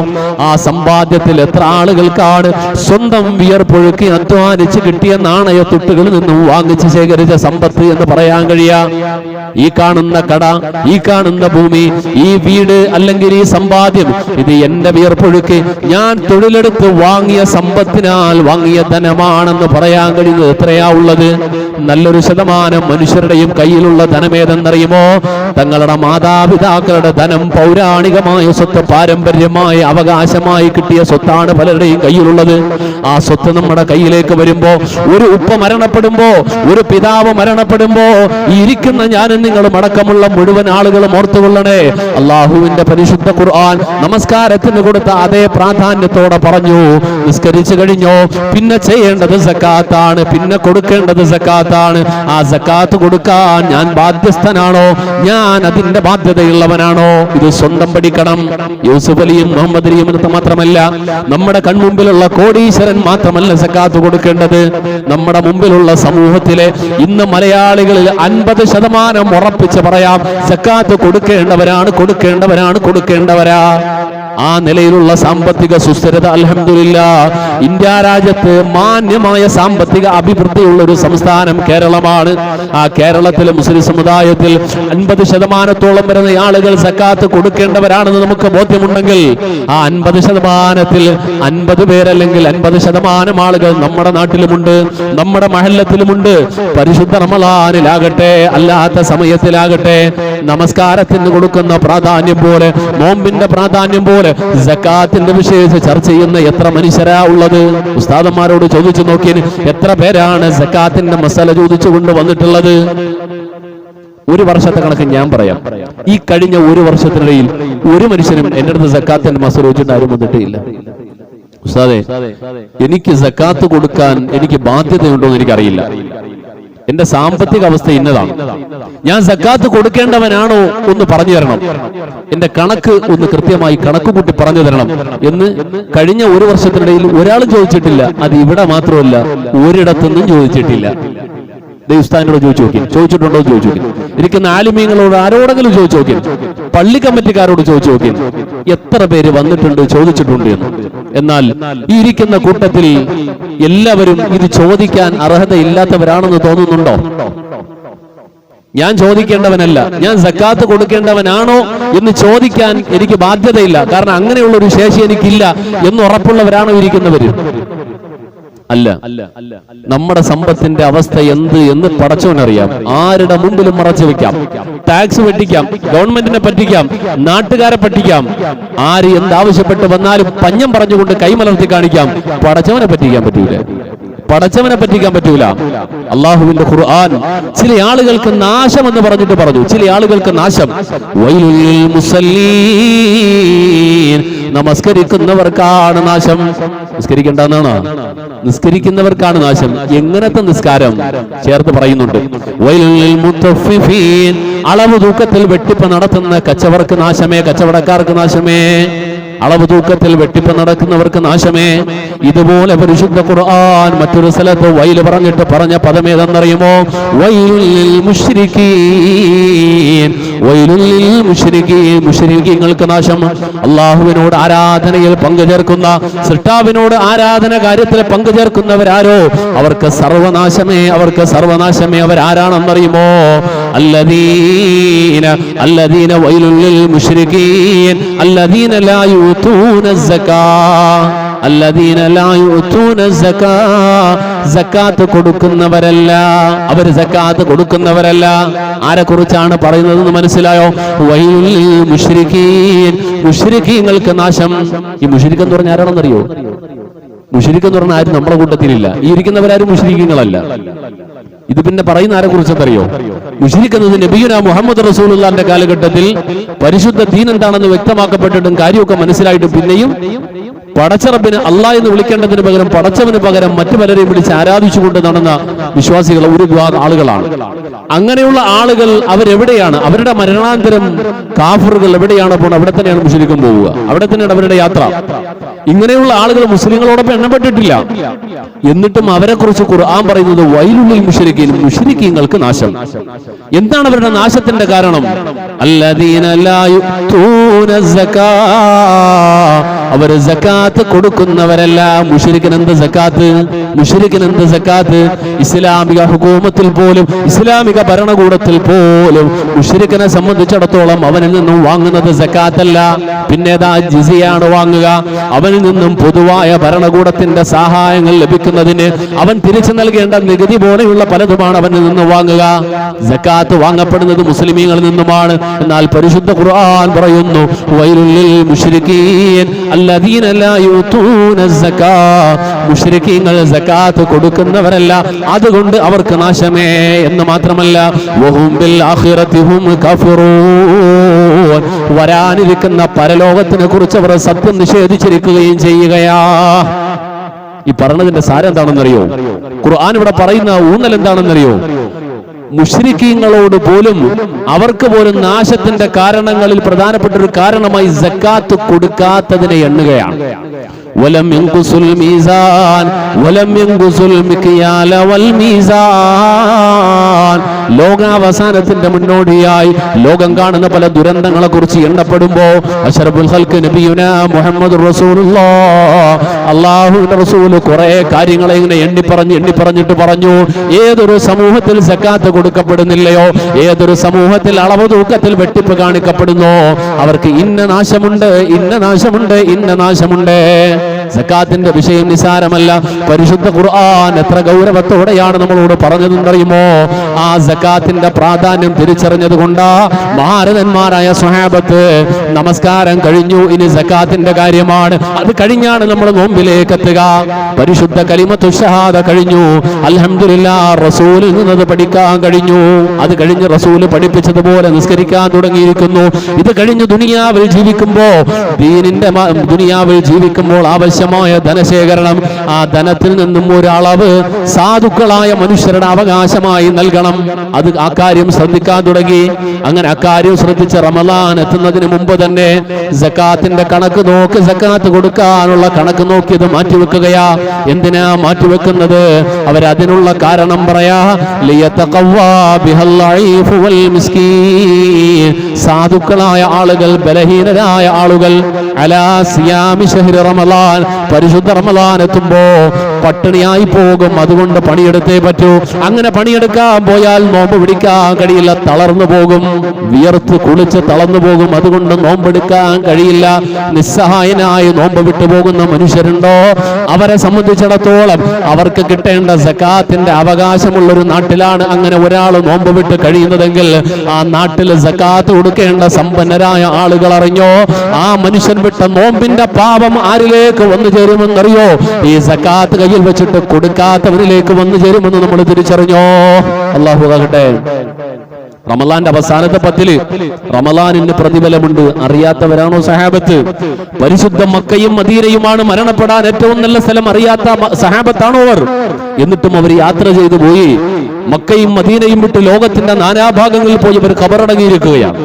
ആ സമ്പാദ്യത്തിൽ എത്ര ആളുകൾക്കാണ് സ്വന്തം വിയർപ്പൊഴുക്കി അധ്വാനിച്ച് കിട്ടിയ നാണയത്തുട്ടുകളിൽ നിന്നും വാങ്ങിച്ച് ശേഖരിച്ച സമ്പത്ത് എന്ന് പറയാൻ കഴിയാ? ഈ കാണുന്ന കട, ഈ കാണുന്ന ഭൂമി, ഈ വീട്, അല്ലെങ്കിൽ ഈ സമ്പാദ്യം, ഇത് എന്റെ വിയർപ്പൊഴുക്കി ഞാൻ തൊഴിലെടുത്ത് വാങ്ങിയ സമ്പത്തിനാൽ വാങ്ങിയ ധനമാണെന്ന് പറയാൻ കഴിയുന്നത് എത്രയാ ഉള്ളത്? നല്ലൊരു ശതമാനം മനുഷ്യരുടെയും കയ്യിലുള്ള ധനമേതെന്നറിയുമോ? തങ്ങളുടെ മാതാപിതാക്കളുടെ ധനം, പൗരാണികമായ സ്വത്ത്, പാരമ്പര്യമായ അവകാശമായി കിട്ടിയ സ്വത്താണ് പലരുടെയും കയ്യിലുള്ളത്. ആ സ്വത്ത് നമ്മുടെ കയ്യിലേക്ക് വരുമ്പോ, ഒരു ഉപ്പ മരണപ്പെടുമ്പോ, ഒരു പിതാവ് മരണപ്പെടുമ്പോ, ഈ ഇരിക്കുന്ന ഞാനും നിങ്ങളും അടക്കമുള്ള മുഴുവൻ ആളുകളും ഓർത്തുകൊള്ളണേ, അള്ളാഹുവിന്റെ പരിശുദ്ധ ഖുർആൻ നമസ്കാരത്തിന് കൊടുത്ത അതേ പ്രാധാന്യത്തോടെ പറഞ്ഞു, നിസ്കരിച്ചു കഴിഞ്ഞോ പിന്നെ ചെയ്യേണ്ടത് സക്കാത്താണ്, പിന്നെ കൊടുക്കേണ്ടത് സക്കാത്താണ്. ആ സക്കാത്ത് കൊടുക്കാൻ ഞാൻ ബാധ്യസ്ഥനാണോ? ഞാൻ അതിന്റെ ബാധ്യതയുള്ളവനാണോ? ഇത് സ്വന്തം പഠിക്കണം. യൂസുഫ് അലിയും മുഹമ്മദ് അലിയും മാത്രമല്ല, നമ്മുടെ കൺമുമ്പിലുള്ള കോടീശ്വരൻ മാത്രമല്ല സക്കാത്ത് കൊടുക്കേണ്ടത്. നമ്മുടെ മുമ്പിലുള്ള സമൂഹത്തിലെ ഇന്ന് മലയാളികളിൽ 50% ഉറപ്പിച്ച് പറയാം, സക്കാത്ത് കൊടുക്കേണ്ടവരാണ്, കൊടുക്കേണ്ടവരാണ്, കൊടുക്കേണ്ടവരാ. ആ നിലയിലുള്ള സാമ്പത്തിക സുസ്ഥിരത അൽഹംദുലില്ലാഹ് ഇന്ത്യ രാജ്യത്ത് മാന്യമായ സാമ്പത്തിക അഭിവൃദ്ധിയുള്ള ഒരു സംസ്ഥാനം കേരളമാണ്. ആ കേരളത്തിലെ മുസ്ലിം സമുദായത്തിൽ 50% വരുന്ന ആളുകൾ സക്കാത്ത് കൊടുക്കേണ്ടവരാണെന്ന് നമുക്ക് ബോധ്യമുണ്ടെങ്കിൽ, ആ 50%-ൽ 50 പേരല്ലെങ്കിൽ 50% ആളുകൾ നമ്മുടെ നാട്ടിലുമുണ്ട്, നമ്മുടെ മഹല്ലത്തിലുമുണ്ട്. പരിശുദ്ധ റമളാനിലാകട്ടെ അല്ലാത്ത സമയത്തിലാകട്ടെ, നമസ്കാരത്തിന് കൊടുക്കുന്ന പ്രാധാന്യം പോലെ, നോമ്പിന്റെ പ്രാധാന്യം പോലെ സക്കാത്തിന്റെ വിഷയത്തിൽ ചർച്ച ചെയ്യുന്ന എത്ര മനുഷ്യരാ ഉള്ളത്? ഉസ്താദന്മാരോട് ചോദിച്ചു നോക്കിയതിന് എത്ര പേരാണ് സക്കാത്തിന്റെ മസാല ചോദിച്ചു കൊണ്ട് വന്നിട്ടുള്ളത്? ഒരു വർഷത്തെ കണക്ക് ഞാൻ പറയാം. ഈ കഴിഞ്ഞ ഒരു വർഷത്തിനിടയിൽ ഒരു മനുഷ്യനും എന്റെ അടുത്ത് സക്കാത്തിന്റെ മസാല ചോദിച്ചിട്ട് ആരും വന്നിട്ടില്ല. ഉസ്താദേ, എനിക്ക് സക്കാത്ത് കൊടുക്കാൻ എനിക്ക് ബാധ്യതയുണ്ടോ എന്ന് എനിക്കറിയില്ല, എന്റെ സാമ്പത്തിക അവസ്ഥ ഇന്നതാണ്, ഞാൻ സക്കാത്ത് കൊടുക്കേണ്ടവനാണോ ഒന്ന് പറഞ്ഞു തരണം, എന്റെ കണക്ക് ഒന്ന് കൃത്യമായി കണക്ക് കൂട്ടി പറഞ്ഞു തരണം എന്ന് കഴിഞ്ഞ ഒരു വർഷത്തിനിടയിൽ ഒരാളും ചോദിച്ചിട്ടില്ല. അത് ഇവിടെ മാത്രമല്ല, ഒരിടത്തുനിന്നും ചോദിച്ചിട്ടില്ല. ഉസ്താദിനോട് ചോദിച്ചിട്ടുണ്ടോ ചോദിച്ചു നോക്കി, ഇരിക്കുന്ന ആലിമീങ്ങളോട് ആരോടെങ്കിലും ചോദിച്ചു നോക്കി, പള്ളി കമ്മിറ്റിക്കാരോട് ചോദിച്ചു നോക്കി, എത്ര പേര് വന്നിട്ടുണ്ട് ചോദിച്ചിട്ടുണ്ട് എന്ന്. എന്നാൽ ഈ ഇരിക്കുന്ന കൂട്ടത്തിൽ എല്ലാവരും ഇത് ചോദിക്കാൻ അർഹതയില്ലാത്തവരാണെന്ന് തോന്നുന്നുണ്ടോ? ഞാൻ ചോദിക്കേണ്ടവനല്ല, ഞാൻ സക്കാത്ത് കൊടുക്കേണ്ടവനാണോ എന്ന് ചോദിക്കാൻ എനിക്ക് ബാധ്യതയില്ല. കാരണം അങ്ങനെയുള്ള ഒരു ശേഷി എനിക്കില്ല എന്ന് ഉറപ്പുള്ളവരാണോ ഇരിക്കുന്നവര്? അല്ല. നമ്മുടെ സമ്പത്തിന്റെ അവസ്ഥ എന്ത് എന്ന് പടച്ചവനറിയാം. ആരുടെ മുമ്പിലും മറച്ചു വെക്കാം, ടാക്സ് വെട്ടിക്കാം, ഗവൺമെന്റിനെ പറ്റിക്കാം, നാട്ടുകാരെ പറ്റിക്കാം, ആര് എന്താവശ്യപ്പെട്ട് വന്നാലും പഞ്ഞം പറഞ്ഞുകൊണ്ട് കൈമലർത്തി കാണിക്കാം. പടച്ചവനെ പറ്റിക്കാൻ പറ്റൂല. അള്ളാഹുവിന്റെ ഖുർആൻ ചില ആളുകൾക്ക് നാശം എന്ന് പറഞ്ഞിട്ട് പറഞ്ഞു. ചില ആളുകൾക്ക് നാശം. വൈലുൽ മുസല്ലീൻ, നമസ്കരിക്കുന്നവർക്കാണ് നാശം. നിസ്കരിക്കേണ്ടെന്നാണോ? നിസ്കരിക്കുന്നവർക്കാണ് നാശം. എങ്ങനത്തെ നിസ്കാരം ചേർത്ത് പറയുന്നുണ്ട്. വൈലുൽ മുത്തഫിഫീൻ, അളവ് തൂക്കത്തിൽ വെട്ടിപ്പ് നടത്തുന്ന കച്ചവടക്കാർക്ക് നാശമേ. അളവ് തൂക്കത്തിൽ വെട്ടിപ്പ് നടക്കുന്നവർക്ക് നാശമേ. ഇതുപോലെ പരിശുദ്ധ ഖുർആൻ മറ്റൊരു സ്ഥലത്ത് വൈൽ പറഞ്ഞിട്ട് പറഞ്ഞ പദമേതെന്നറിയുമോ? വൈലുൽ മുശ്രിക്കീൻ, മുശ്രിക്കീങ്ങൾക്ക് നാശം. അള്ളാഹുവിനോട് ആരാധനയിൽ പങ്കുചേർക്കുന്ന, സൃഷ്ടാവിനോട് ആരാധന കാര്യത്തിൽ പങ്കുചേർക്കുന്നവരാരോ അവർക്ക് സർവനാശമേ. അവരാരാണെന്നറിയുമോ? അല്ലദീന വൈലുൽ മുശ്രിക്കീൻ അല്ലദീന ലാ യൂതൂന സക്കാത്ത് കൊടുക്കുന്നവരല്ല. അവർ സക്കാത്ത് കൊടുക്കുന്നവരല്ല. ആരെ കുറിച്ചാണ് പറയുന്നതെന്ന് മനസ്സിലായോ? വൈലുൽ മുശ്രിക്കീൻ, മുശ്രിക്കീങ്ങൾക്ക് നാശം. ഈ മുശ്രിക്ക് എന്ന് പറഞ്ഞാൽ ആരാണെന്നറിയോ? മുശ്രിക്ക് എന്ന് പറഞ്ഞാൽ ആരും നമ്മുടെ കൂട്ടത്തിലില്ല. ഈ ഇരിക്കുന്നവരാരും മുശ്രിക്കീങ്ങളല്ല. ഇത് പിന്നെ പറയുന്ന ആരെ കുറിച്ചെന്നറിയോ? മുശ്രിക്ക് എന്നത് നബിയുനാ മുഹമ്മദ് റസൂലുള്ളാഹിന്റെ കാലഘട്ടത്തിൽ പരിശുദ്ധ ദീൻ എന്താണെന്ന് വ്യക്തമാക്കപ്പെട്ടിട്ടും കാര്യമൊക്കെ മനസ്സിലായിട്ടും പിന്നെയും പടച്ചറബിന് അള്ളാഹ് എന്ന് വിളിക്കേണ്ടതിന് പകരം പടച്ചവന് പകരം മറ്റു പലരെയും വിളിച്ച് ആരാധിച്ചുകൊണ്ട് നടന്ന വിശ്വാസികൾ ഒരു വിഭാഗം ആളുകളാണ്. അങ്ങനെയുള്ള ആളുകൾ അവരെവിടെയാണ്? അവരുടെ മരണാന്തരം കാഫറുകൾ എവിടെയാണ് പോകുന്നത്? അവിടെ തന്നെയാണ് മുശ്രിക്കും പോവുക. അവിടെ തന്നെയാണ് അവരുടെ യാത്ര. ഇങ്ങനെയുള്ള ആളുകൾ മുസ്ലിങ്ങളോടൊപ്പം എണ്ണപ്പെട്ടിട്ടില്ല. എന്നിട്ടും അവരെ കുറിച്ച് ഖുർആൻ പറയുന്നത് വൈലുൽ മുശ്രിക്കീൻ, മുശ്രിക്കീങ്ങൾക്ക് നാശം. എന്താണ് അവരുടെ നാശത്തിന്റെ കാരണം? അല്ലദീന ലാ യുതൂന സക്കാ, അവർ സക്കാത്ത് കൊടുക്കുന്നവരല്ല. മുശ്രിക്കിനെന്ത് സക്കാത്ത്? ഇസ്ലാമിക ഹുകൂമത്തിൽ പോലും, ഇസ്ലാമിക ഭരണകൂടത്തിൽ പോലും മുശ്രിക്കിനെ സംബന്ധിച്ചിടത്തോളം അവനിൽ നിന്നും വാങ്ങുന്നത് സക്കാത്തല്ല, പിന്നേതാ ജിസിയാണ് വാങ്ങുക. അവനിൽ നിന്നും പൊതുവായ ഭരണകൂടത്തിന്റെ സഹായങ്ങൾ ലഭിക്കുന്നതിന് അവൻ തിരിച്ചു നൽകേണ്ട നികുതി പോലെയുള്ള പലതുമാണ് അവനിൽ നിന്ന് വാങ്ങുക. സക്കാത്ത് വാങ്ങപ്പെടുന്നത് മുസ്ലിമീങ്ങളിൽ നിന്നുമാണ്. എന്നാൽ പരിശുദ്ധ ഖുർആൻ പറയുന്നു വൈലുൽ മുശ്രിക്കീൻ അല്ലദീന ലാ യൂതൂന സക്കാ, മുശ്രിക്കീങ്ങൾ സക്കാത്ത് കൊടുക്കുന്നവരല്ല, അതുകൊണ്ട് അവർക്ക് നാശമേ. എന്ന് മാത്രമല്ല വഹും ബിൽ ആഖിറതി ഹും കഫിറൂൻ, വരാനിരിക്കുന്ന പരലോകത്തിനെ കുറിച്ച് അവർ സത്യം നിഷേധിച്ചിരിക്കുകയും ചെയ്യുകയാ. ഈ പറഞ്ഞതിന്റെ സാരം എന്താണെന്നറിയോ? ഖുർആൻ ഇവിടെ പറയുന്ന ഊന്നൽ എന്താണെന്നറിയോ? മുശ്രിക്കീങ്ങളോട് പോലും, അവർക്ക് പോലും നാശത്തിന്റെ കാരണങ്ങളിൽ പ്രധാനപ്പെട്ട ഒരു കാരണമായി സക്കാത്ത് കൊടുക്കാത്തതിനെ എണ്ണുകയാണ്. വലം യൻഖുസുൽ മീസാൻ വലം യൻഖുസുൽ മിക്യാല വൽ മീസാൻ. ലോകാവസാനത്തിന്റെ മുന്നോടിയായി ലോകം കാണുന്ന പല ദുരന്തങ്ങളെ കുറിച്ച് എണ്ണപ്പെടുമ്പോ അഷ്റഫുൽ ഖൽഖ് നബിയുനാ മുഹമ്മദ് റസൂലുള്ളാഹ്, അല്ലാഹുവിന്റെ റസൂല് കുറെ കാര്യങ്ങളെ ഇങ്ങനെ എണ്ണി പറഞ്ഞിട്ട് പറഞ്ഞു, ഏതൊരു സമൂഹത്തിൽ സക്കാത്ത് കൊടുക്കപ്പെടുന്നില്ലയോ, ഏതൊരു സമൂഹത്തിൽ അളവ് തൂക്കത്തിൽ വെട്ടിപ്പ് കാണിക്കപ്പെടുന്നോ അവർക്ക് ഇന്ന നാശമുണ്ട്. സക്കാത്തിന്റെ വിഷയം നിസാരമല്ല. പരിശുദ്ധ ഖുർആൻ എത്ര ഗൗരവത്തോടെയാണ് നമ്മളോട് പറഞ്ഞതെന്നറിയുമോ? ആ സക്കാത്തിന്റെ പ്രാധാന്യം തിരിച്ചറിഞ്ഞത് കൊണ്ടാ മഹാരഥന്മാരായ സ്വഹാബത്ത് നമസ്കാരം കഴിഞ്ഞു, ഇനി സക്കാത്തിന്റെ കാര്യമാണ്. അത് കഴിഞ്ഞാണ് നമ്മൾ നോമ്പിലേക്ക് എത്തുക. പരിശുദ്ധ കലിമത്തു ഷഹാദ കഴിഞ്ഞു, അൽഹംദുലില്ലാഹ് റസൂലിൽ നിന്നത് പഠിക്കാൻ കഴിഞ്ഞു. അത് കഴിഞ്ഞ് റസൂല് പഠിപ്പിച്ചതുപോലെ നിസ്കരിക്കാൻ തുടങ്ങിയിരിക്കുന്നു. ഇത് കഴിഞ്ഞ് ദുനിയാവിൽ ജീവിക്കുമ്പോൾ ആവശ്യമായ ആവശ്യമായ ധനശേഖരണം, ആ ധനത്തിൽ നിന്നും ഒരളവ് സാധുക്കളായ മനുഷ്യരുടെ അവകാശമായി നൽകണം. അത് ആ കാര്യം ശ്രദ്ധിക്കാൻ തുടങ്ങി. അങ്ങനെ അക്കാര്യം ശ്രദ്ധിച്ച് റമദാൻ എത്തുന്നതിന് മുമ്പ് തന്നെ സക്കാത്തിന്റെ കണക്ക് നോക്കി സക്കാത്ത് കൊടുക്കാനുള്ള കണക്ക് നോക്കിയത് മാറ്റിവെക്കുകയാ. എന്തിനാ മാറ്റിവെക്കുന്നത്? അവരതിനുള്ള കാരണം പറയാ, സാധുക്കളായ ആളുകൾ, ബലഹീനരായ ആളുകൾ അലാ സിയാമി ശഹ്രി റമദാൻ, പരിശുദ്ധ റമദാൻ എത്തുമ്പോ പട്ടിണിയായി പോകും. അതുകൊണ്ട് പണിയെടുത്തേ പറ്റൂ. അങ്ങനെ പണിയെടുക്കാൻ പോയാൽ നോമ്പ് പിടിക്കാൻ കഴിയില്ല, തളർന്നു പോകും, വിയർത്ത് കുളിച്ച് തളർന്നു പോകും. അതുകൊണ്ട് നോമ്പെടുക്കാൻ കഴിയില്ല. നിസ്സഹായനായി നോമ്പ് വിട്ടുപോകുന്ന മനുഷ്യരുണ്ടോ? അവരെ സംബന്ധിച്ചിടത്തോളം അവർക്ക് കിട്ടേണ്ട സക്കാത്തിന്റെ അവകാശമുള്ളൊരു നാട്ടിലാണ് അങ്ങനെ ഒരാൾ നോമ്പ് വിട്ട് കഴിയുന്നതെങ്കിൽ ആ നാട്ടിൽ സക്കാത്ത് കൊടുക്കേണ്ട സമ്പന്നരായ ആളുകൾ അറിഞ്ഞോ? ആ മനുഷ്യൻ വിട്ട നോമ്പിന്റെ പാപം ആരിലേക്ക് വന്നു ചേരുമെന്നറിയോ? ഈ സക്കാത്ത് കയ്യിൽ വെച്ചിട്ട് കൊടുക്കാത്തവരിലേക്ക് വന്നു ചേരുമെന്ന് നമ്മൾ തിരിച്ചറിഞ്ഞോ? അല്ലാഹു ആകട്ടെ. റമദാന്റെ അവസാനത്തെ 10 റമദാനിന് പ്രതിഫലമുണ്ട്. അറിയാത്തവരാണോ സഹാബത്ത്? പരിശുദ്ധ മക്കയും മദീനയുമാണ് മരണപ്പെടാൻ ഏറ്റവും നല്ല സ്ഥലം. അറിയാത്ത സഹാബത്താണോ അവർ? എന്നിട്ടും അവർ യാത്ര ചെയ്തു പോയി. മക്കയും മദീനയും വിട്ട് ലോകത്തിന്റെ നാനാഭാഗങ്ങളിൽ പോയി അവർ ഖബറടങ്ങിയിരിക്കുകയാണ്.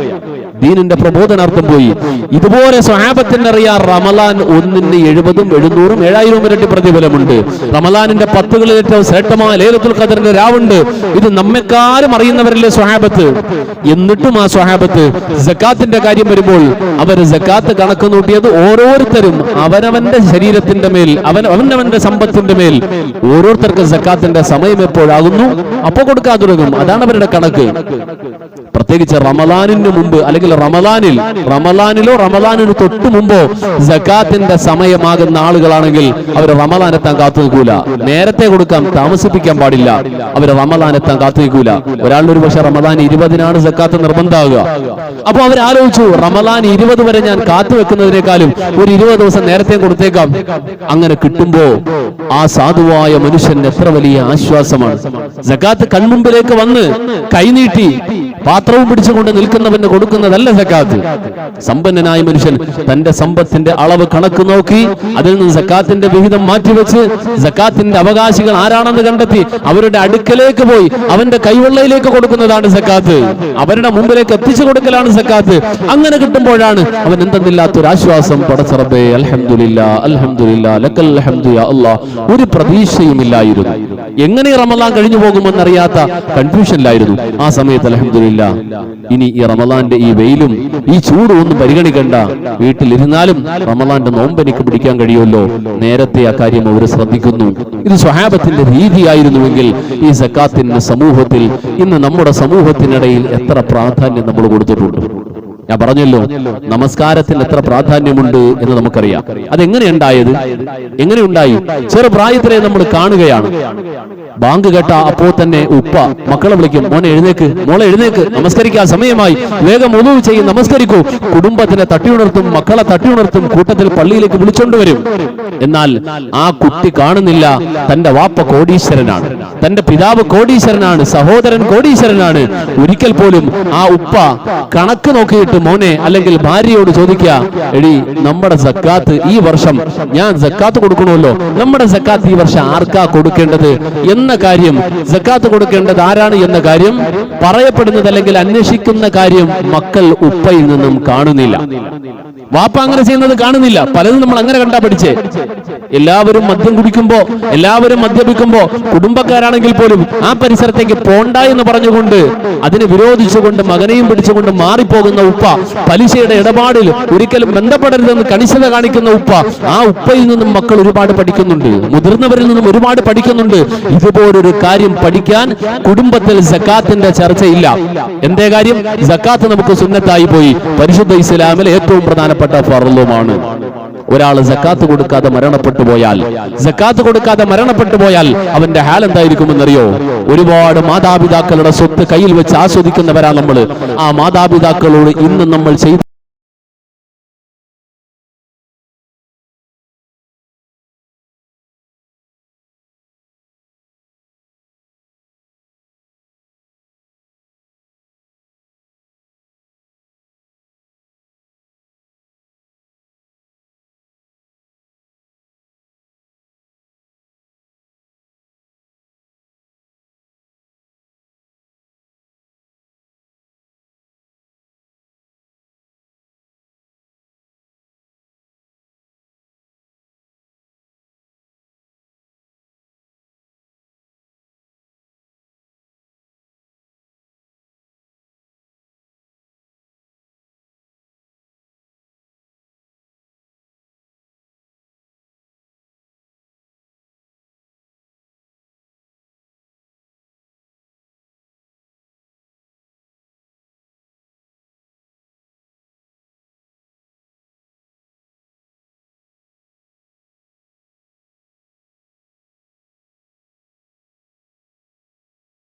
ദീനിന്റെ പ്രബോധനാർത്ഥം പോയി. ഇതുപോലെ സ്വഹാബത്തിന് അറിയാം, റമദാൻ ഒന്നിന് 70, 700, 7000 ഇരട്ടി പ്രതിഫലമുണ്ട്. റമദാനിന്റെ 10കളിൽ ഏറ്റവും ശ്രേഷ്ഠമായ ലൈലത്തുൽ ഖദറിന്റെ രാവുണ്ട്. ഇത് നമ്മെക്കാരും അറിയുന്നവരല്ലേ സ്വഹാബത്ത്. എന്നിട്ടും ആ സ്വഹാബത്ത് സക്കാത്തിന്റെ കാര്യം വരുമ്പോൾ അവർ സക്കാത്ത് കണക്ക് നോട്ടിയത് ഓരോരുത്തരും അവനവന്റെ ശരീരത്തിന്റെ മേൽ, അവനവന്റെ സമ്പത്തിന്റെ മേൽ ഓരോരുത്തർക്ക് സക്കാത്തിന്റെ സമയം എപ്പോഴാകുന്നു അപ്പോ കൊടുക്കാൻ തുടങ്ങും. അതാണ് അവരുടെ കണക്ക്. പ്രത്യേകിച്ച് റമദാനിന് മുമ്പ് അല്ലെങ്കിൽ റമദാനിലോ റമദാനിന് തൊട്ട് മുമ്പോ സക്കാത്തിന്റെ സമയമാകുന്ന ആളുകളാണെങ്കിൽ അവർ റമദാൻ എത്താൻ കാത്തു നിൽക്കൂല. നേരത്തെ കൊടുക്കാൻ, താമസിപ്പിക്കാൻ പാടില്ല. അവർ റമദാൻ എത്താൻ കാത്തു നിൽക്കൂല. ഒരാളുടെ ഒരു പക്ഷെ റമദാൻ 20-നാണ് സക്കാത്ത് നിർബന്ധമാകുക. അപ്പൊ അവർ ആലോചിച്ചു, റമദാൻ 20 വരെ ഞാൻ കാത്തു വെക്കുന്നതിനേക്കാളും ഒരു 20 ദിവസം നേരത്തെ കൊടുത്തേക്കാം. അങ്ങനെ കിട്ടുമ്പോ ആ സാധുവായ മനുഷ്യൻ എത്ര വലിയ ആശ്വാസമാണ്. സക്കാത്ത് കൺമുമ്പിലേക്ക് വന്ന് കൈനീട്ടി പാത്രവും പിടിച്ചുകൊണ്ട് നിൽക്കുന്നവന് കൊടുക്കുന്നതല്ല സക്കാത്ത്. സമ്പന്നനായ മനുഷ്യൻ തന്റെ സമ്പത്തിന്റെ അളവ് കണക്ക് നോക്കി അതിൽ നിന്ന് സക്കാത്തിന്റെ വിഹിതം മാറ്റിവെച്ച് സക്കാത്തിന്റെ അവകാശികൾ ആരാണെന്ന് കണ്ടെത്തി അവരുടെ അടുക്കലേക്ക് പോയി അവന്റെ കൈവെള്ളയിലേക്ക് കൊടുക്കുന്നതാണ് സക്കാത്ത്. അവരുടെ മുമ്പിലേക്ക് എത്തിച്ചു കൊടുക്കലാണ് സക്കാത്ത്. അങ്ങനെ കിട്ടുമ്പോഴാണ് അവൻ എന്തെന്നില്ലാത്തൊരു ആശ്വാസം. പടച്ച റബ്ബേ, അൽഹംദുലില്ലാ അൽഹംദുലില്ലാ ലക്കൽ ഹംദു യാ അല്ലാഹ്. ഒരു പ്രതീക്ഷയുമില്ലായിരുന്നു. എങ്ങനെ റമദാൻ കഴിഞ്ഞു പോകുമെന്നറിയാത്ത കൺഫ്യൂഷനിലായിരുന്നു ആ സമയത്ത്. അൽഹംദുലില്ലാ, ഇനി ഈ റമദാന്റെ ഈ വെയിലും ഈ ചൂടും ഒന്നും പരിഗണിക്കണ്ട, വീട്ടിലിരുന്നാലും റമദാന്റെ നോമ്പ് എനിക്ക് പിടിക്കാൻ കഴിയുമല്ലോ. നേരത്തെ ആ കാര്യം അവർ ശ്രദ്ധിക്കുന്നു. ഇത് സ്വഹാബത്തിന്റെ രീതിയായിരുന്നുവെങ്കിൽ ഈ സക്കാത്തിന്റെ സമൂഹത്തിൽ ഇന്ന് നമ്മുടെ സമൂഹത്തിനിടയിൽ എത്ര പ്രാധാന്യം നമ്മൾ കൊടുത്തിട്ടുണ്ട്. ഞാൻ പറഞ്ഞല്ലോ, നമസ്കാരത്തിന് എത്ര പ്രാധാന്യമുണ്ട് എന്ന് നമുക്കറിയാം. അതെങ്ങനെയുണ്ടായത്? എങ്ങനെയുണ്ടായി? ചെറുപ്രായത്തിലെ നമ്മൾ കാണുകയാണ്. ബാങ്ക് കേട്ട അപ്പോ തന്നെ ഉപ്പ മക്കളെ വിളിക്കും, മോനെ എഴുന്നേക്ക്, മോളെ എഴുന്നേക്ക്, നമസ്കരിക്കാൻ സമയമായി, വേഗം ഉളൂ ചെയ്യും, നമസ്കരിക്കൂ. കുടുംബത്തിനെ തട്ടിയുണർത്തും, മക്കളെ തട്ടിയുണർത്തും, കൂട്ടത്തിൽ പള്ളിയിലേക്ക് വിളിച്ചോണ്ടുവരും. എന്നാൽ ആ കുട്ടി കാണുന്നില്ല തന്റെ വാപ്പ കോടീശ്വരനാണ്, തന്റെ പിതാവ് കോടീശ്വരനാണ്, സഹോദരൻ കോടീശ്വരനാണ്. ഒരിക്കൽ പോലും ആ ഉപ്പ കണക്ക് നോക്കിയിട്ട് മോനെ അല്ലെങ്കിൽ ഭാര്യയോട് ചോദിക്കുക, എടി നമ്മുടെ സക്കാത്ത് ഈ വർഷം ഞാൻ സക്കാത്ത് കൊടുക്കണമല്ലോ, നമ്മുടെ സക്കാത്ത് ഈ വർഷം ആർക്കാ കൊടുക്കേണ്ടത് എന്ന കാര്യം, സക്കാത്ത് കൊടുക്കേണ്ടത് ആരാണ് എന്ന കാര്യം പറയപ്പെടുന്നത് അല്ലെങ്കിൽ അന്വേഷിക്കുന്ന കാര്യം മക്കൾ ഉപ്പയിൽ നിന്നും കാണുന്നില്ല. വാപ്പ അങ്ങനെ ചെയ്യുന്നത് കാണുന്നില്ല. പലതും നമ്മൾ അങ്ങനെ കണ്ടാ പഠിച്ചേ. എല്ലാവരും മദ്യം കുടിക്കുമ്പോ, എല്ലാവരും മദ്യപിക്കുമ്പോ കുടുംബക്കാരാണെങ്കിൽ പോലും ആ പരിസരത്തേക്ക് പോണ്ട എന്ന് പറഞ്ഞുകൊണ്ട് അതിനെ വിരോധിച്ചുകൊണ്ട് മകനെയും പിടിച്ചുകൊണ്ട് മാറിപ്പോകുന്ന ഉപ്പ, പലിശയുടെ ഇടപാടിൽ ഒരിക്കലും ബന്ധപ്പെടരുതെന്ന് കണിശത കാണിക്കുന്ന ഉപ്പ, ആ ഉപ്പയിൽ നിന്നും മക്കൾ ഒരുപാട് പഠിക്കുന്നുണ്ട്, മുതിർന്നവരിൽ നിന്നും ഒരുപാട് പഠിക്കുന്നുണ്ട്. ഇതുപോലൊരു കാര്യം പഠിക്കാൻ കുടുംബത്തിൽ സക്കാത്തിന്റെ ചർച്ചയില്ല. എന്തേ കാര്യം? സക്കാത്ത് നമുക്ക് സുന്നത്തായി പോയി. പരിശുദ്ധ ഇസ്ലാമിൽ ഏറ്റവും പ്രധാനപ്പെട്ട ഫർളുമാണ്. ഒരാൾ സക്കാത്ത് കൊടുക്കാതെ മരണപ്പെട്ടു പോയാൽ അവന്റെ ഹാൽ എന്തായിരിക്കുമെന്നറിയോ? ഒരുപാട് മാതാപിതാക്കളുടെ സ്വത്ത് കയ്യിൽ വെച്ച് ആസ്വദിക്കുന്നവരാ നമ്മൾ. ആ മാതാപിതാക്കളോട് ഇന്ന് നമ്മൾ ചെയ്ത